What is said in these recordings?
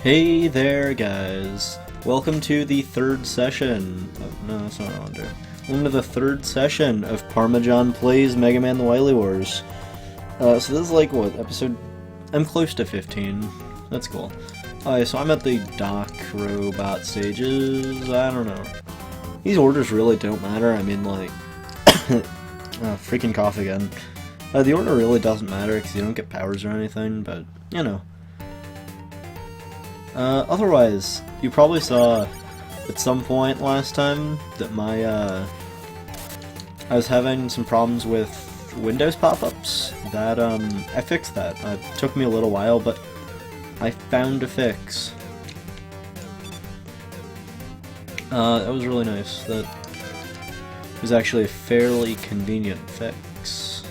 Hey there, guys. Welcome to the third session. Oh, no, that's not what I want to do. Welcome to the third session of Parmesan Plays MegaMan the Wily Wars. So this is like, what, episode... I'm close to 15. That's cool. Alright, so I'm at the dock robot stages. I don't know. These orders really don't matter. I mean, like... freaking cough again. The order really doesn't matter because you don't get powers or anything, but, you know. Otherwise, you probably saw at some point last time that I was having some problems with Windows pop-ups. That, I fixed that. It took me a little while, but I found a fix. That was really nice. That was actually a fairly convenient fix.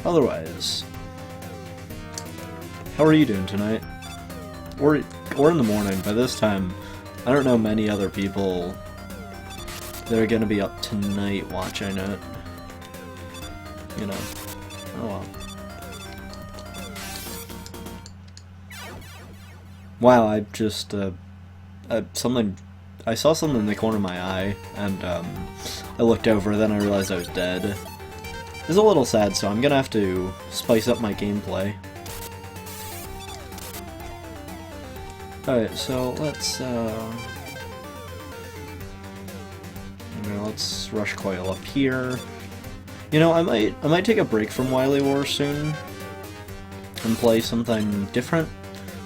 Otherwise, how are you doing tonight? Or in the morning. By this time, I don't know many other people that are gonna be up tonight watching it. You know. Oh well. Wow, I just, I saw something in the corner of my eye, and, I looked over, then I realized I was dead. It's a little sad, so I'm gonna have to spice up my gameplay. Alright, so let's rush coil up here. You know, I might take a break from Wily Wars soon and play something different,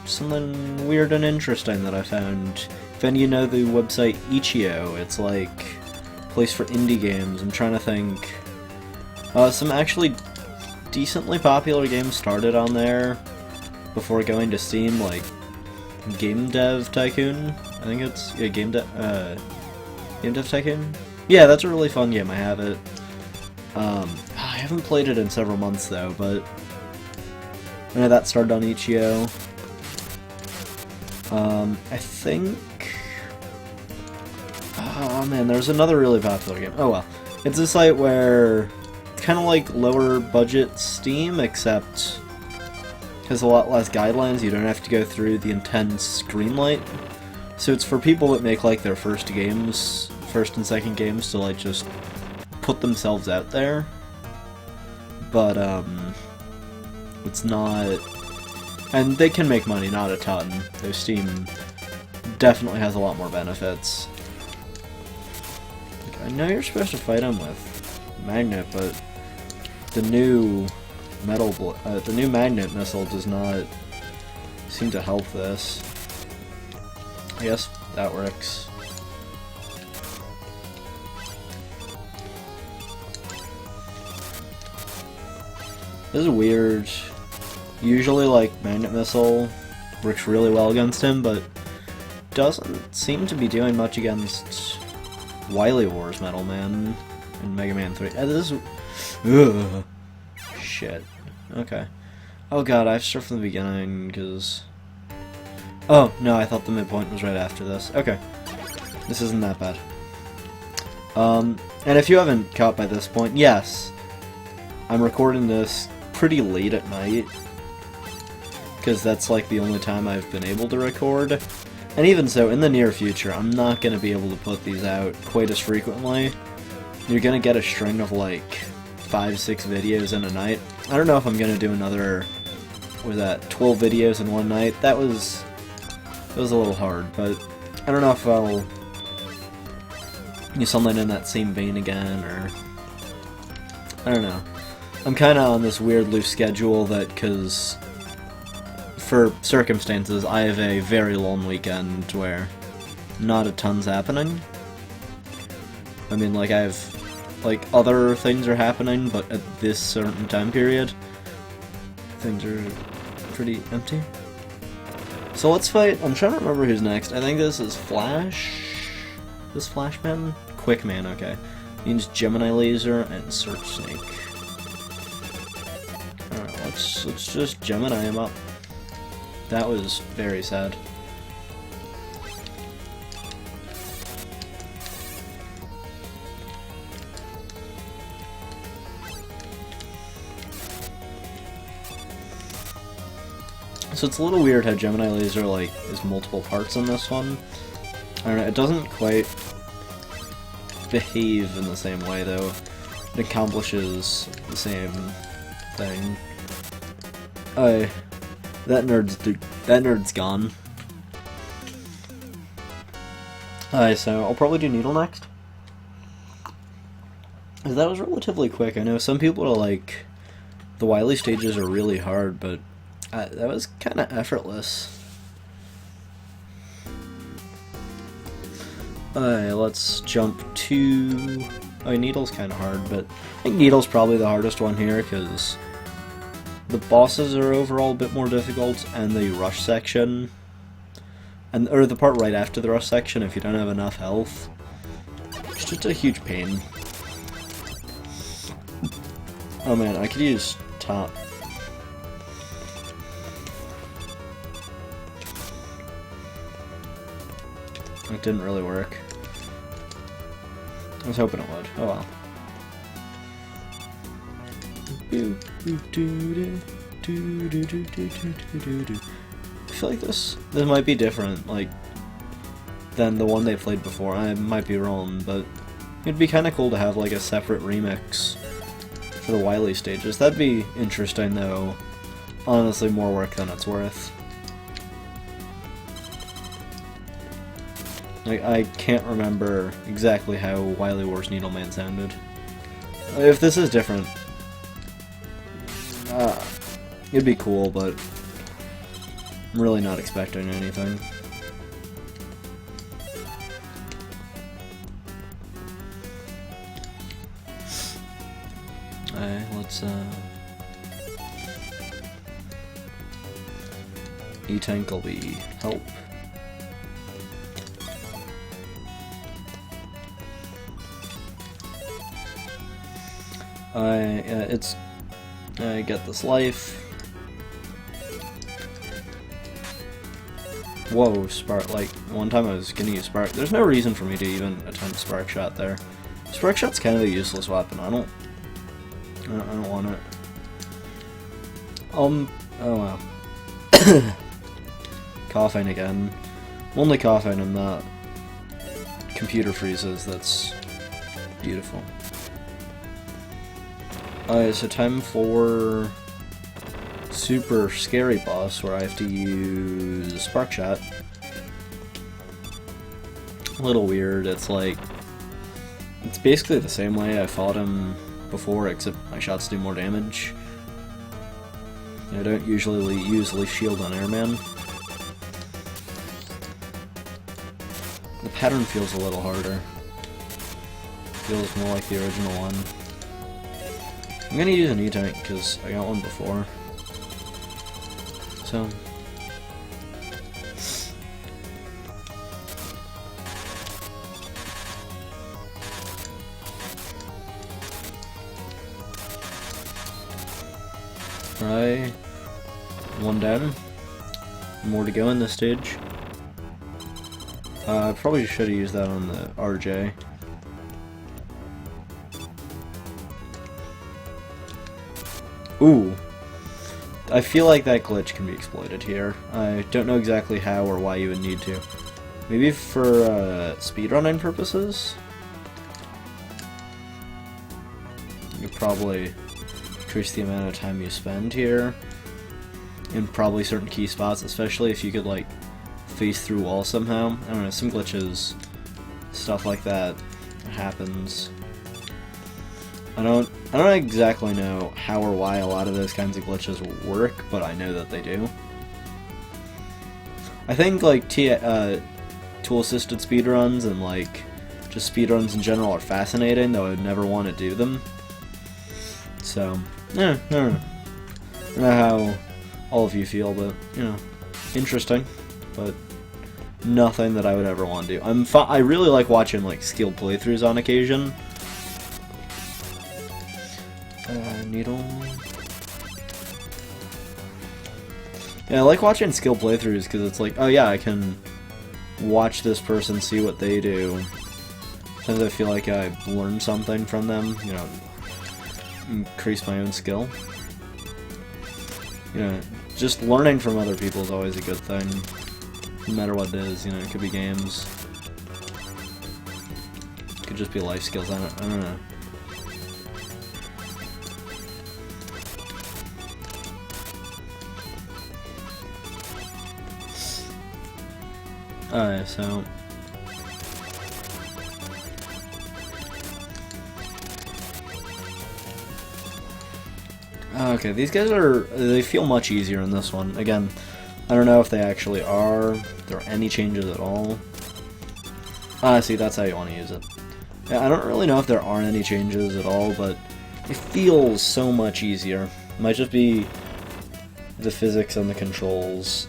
something weird and interesting that I found. If any of you know the website Itch.io, it's like a place for indie games. I'm trying to think. Some actually decently popular games started on there before going to Steam, like Game Dev Tycoon. I think it's Game Dev Tycoon. Yeah, that's a really fun game. I have it. I haven't played it in several months though, but I know that started on Itch.io. I think. Oh man, there's another really popular game. Oh well, it's a site where it's kind of like lower budget Steam, except has a lot less guidelines. You don't have to go through the intense greenlight. So it's for people that make like their first and second games to like just put themselves out there. But it's not, and they can make money, not a ton. Their Steam definitely has a lot more benefits. I know you're supposed to fight him with Magnet, but the new the new magnet missile does not seem to help this. I guess that works. This is weird. Usually, like, magnet missile works really well against him, but doesn't seem to be doing much against Wily Wars Metal Man in Mega Man 3. This is... Ugh. Shit. Okay. Oh god, I have to start from the beginning, because... Oh, no, I thought the midpoint was right after this. Okay. This isn't that bad. And if you haven't caught by this point, yes, I'm recording this pretty late at night, because that's like the only time I've been able to record. And even so, in the near future, I'm not going to be able to put these out quite as frequently. You're going to get a string of like 5-6 videos in a night. I don't know if I'm gonna do another, what was that, 12 videos in one night. That was a little hard, but I don't know if I'll do something in that same vein again, or I don't know. I'm kinda on this weird loose schedule that, cause for circumstances, I have a very long weekend where not a ton's happening. I mean, like, I have like other things are happening, but at this certain time period, things are pretty empty. So let's fight. I'm trying to remember who's next. I think this is Flash. This Flashman? Quickman, okay. Means Gemini Laser and Search Snake. Alright, let's just Gemini him up. That was very sad. So it's a little weird how Gemini Laser, like, is multiple parts in this one. I don't know, it doesn't quite behave in the same way, though. It accomplishes the same thing. That nerd's gone. So I'll probably do Needle next. That was relatively quick. I know some people are like, the Wily stages are really hard, but that was kind of effortless. Let's jump to... Needle's kind of hard, but I think Needle's probably the hardest one here, because the bosses are overall a bit more difficult, and the rush section, or the part right after the rush section, if you don't have enough health, it's just a huge pain. Oh man, I could use top. It didn't really work. I was hoping it would. Oh well. I feel like this might be different, like, than the one they played before. I might be wrong, but it'd be kind of cool to have like a separate remix for the Wily stages. That'd be interesting, though. Honestly, more work than it's worth. Like, I can't remember exactly how Wily Wars Needleman sounded. If this is different, it'd be cool, but I'm really not expecting anything. Let's E-Tank will be help. I get this life. Whoa, Spark, like, one time I was gonna use Spark. There's no reason for me to even attempt Spark Shot there. Spark Shot's kind of a useless weapon. I don't want it. Oh wow. Coughing again. I'm only coughing, I'm not. Computer freezes, that's beautiful. So time for super scary boss where I have to use Spark Shot. A little weird, it's like, it's basically the same way I fought him before, except my shots do more damage. I don't usually use Leaf Shield on Airman. The pattern feels a little harder. Feels more like the original one. I'm gonna use an E-Tank because I got one before. So. Alright. One down. More to go in this stage. I probably should have used that on the RJ. Ooh. I feel like that glitch can be exploited here. I don't know exactly how or why you would need to. Maybe for speedrunning purposes? You could probably increase the amount of time you spend here. In probably certain key spots, especially if you could like face through walls somehow. I don't know, some glitches, stuff like that happens. I don't exactly know how or why a lot of those kinds of glitches work, but I know that they do. I think like tool-assisted speedruns and like just speedruns in general are fascinating, though I would never want to do them. So, yeah, I don't know how all of you feel, but you know, interesting, but nothing that I would ever want to do. I really like watching like skilled playthroughs on occasion. Needle. Yeah, I like watching skill playthroughs because it's like, oh yeah, I can watch this person, see what they do. Sometimes I feel like I learned something from them, you know, increase my own skill. You know, just learning from other people is always a good thing. No matter what it is, you know, it could be games. It could just be life skills, I don't know. Alright, so... Okay, these guys they feel much easier in this one. Again, I don't know if they actually are. If there are any changes at all. Ah, see, that's how you want to use it. Yeah, I don't really know if there are any changes at all, but it feels so much easier. It might just be the physics and the controls.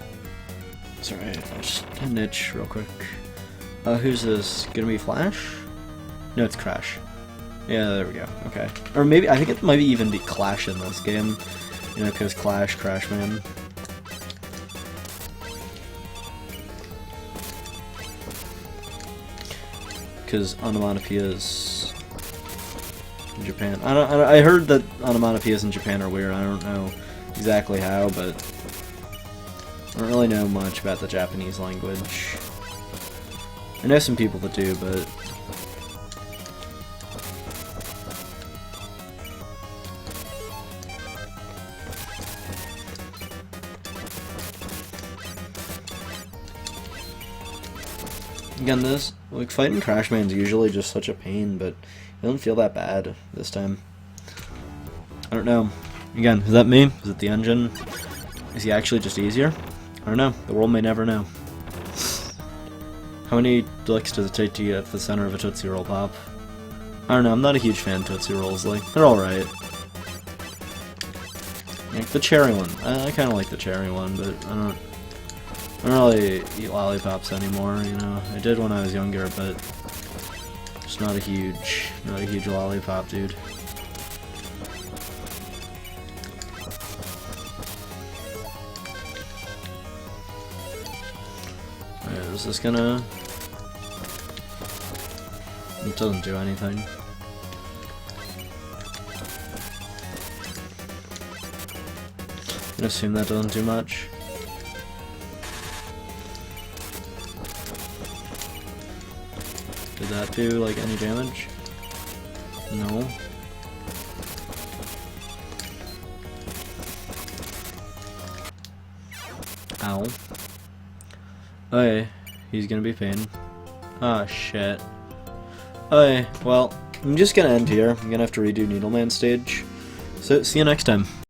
Sorry, I'll just niche real quick. Who's this? Gonna be Flash? No, it's Crash. Yeah, there we go. Okay. Or maybe, I think it might even be Clash in this game. You know, because Crash Man. Because onomatopoeias in Japan. I heard that onomatopoeias in Japan are weird. I don't know exactly how, but I don't really know much about the Japanese language. I know some people that do, but again, this, like, fighting Crash Man's usually just such a pain, but it doesn't feel that bad this time. I don't know. Again, is that me? Is it the engine? Is he actually just easier? I don't know. The world may never know. How many licks does it take to get to the center of a Tootsie Roll Pop? I don't know. I'm not a huge fan of Tootsie Rolls. Like, they're alright. Like, the cherry one. I kind of like the cherry one, but I don't really eat lollipops anymore, you know. I did when I was younger, but just not a huge lollipop dude. Alright, is this gonna... It doesn't do anything. I'm gonna assume that doesn't do much. Did that do, like, any damage? No. Ow. Okay, he's gonna be pain. Ah, shit. Okay, well, I'm just gonna end here. I'm gonna have to redo Needleman stage. So, see you next time.